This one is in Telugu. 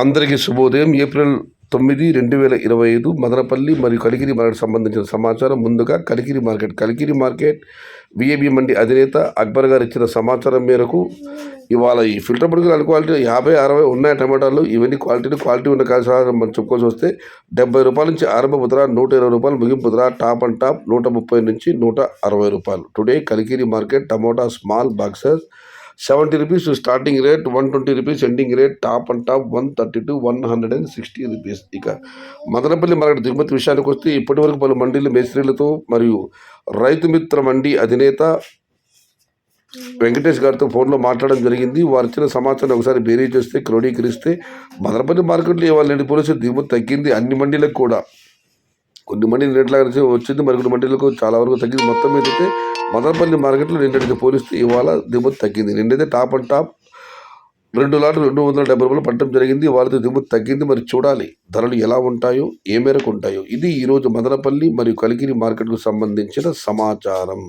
అందరికీ శుభోదయం. ఏప్రిల్ 9, 2025 మదనపల్లి మరియు కలికిరి మార్కెట్ సంబంధించిన సమాచారం. ముందుగా కలికిరి మార్కెట్ విఏబి మండి అధినేత అక్బర్ గారు ఇచ్చిన సమాచారం మేరకు ఇవాళ ఈ ఫిల్టర్ పడుకుని అన్ని క్వాలిటీ 50, 60 ఉన్నాయి టమాటాలు. ఇవన్నీ క్వాలిటీ ఉన్న కాసారం మనం చెప్పుకోవాల్సి వస్తే 70 రూపాయల నుంచి ఆరంభ ధర, 120 రూపాయలు ముగింపు ధర, టాప్ అండ్ టాప్ 130 నుంచి 160 రూపాయలు. Today Kalikiri market tomato small boxes 70 rupees starting rate, 120 rupees ending rate, top and top 130 to 160 rupees. ఇక మదనపల్లి మార్కెట్ దిగుమతి విషయానికి వస్తే ఇప్పటి వరకు పలు మండీలు మేస్త్రీలతో మరియు రైతు మిత్ర మండి అధినేత వెంకటేష్ గారితో ఫోన్లో మాట్లాడడం జరిగింది. వారు ఇచ్చిన సమాచారం ఒకసారి బేరీ చేస్తే క్రోడీకరిస్తే మదనపల్లి మార్కెట్లో ఇవాళ నేటి పోలీసు దిగుమతి తగ్గింది. అన్ని మండీలకు కూడా కొన్ని మండీలు రేట్లాగా వచ్చింది, మరికొన్ని మండీలకు చాలా వరకు తగ్గింది. మొత్తం ఏంటంటే మదనపల్లి మార్కెట్లో నిన్నటితో పోలిస్తే ఇవాళ దిగుమతి తగ్గింది. నిన్నైతే టాప్ అండ్ టాప్ 2 లాట్లు 270 రూపాయలు పట్టడం జరిగింది. వాళ్ళతో దిగుమతి తగ్గింది. మరి చూడాలి ధరలు ఎలా ఉంటాయో, ఏ మేరకు ఉంటాయో. ఇది ఈరోజు మదనపల్లి మరియు కలికిరి మార్కెట్కు సంబంధించిన సమాచారం.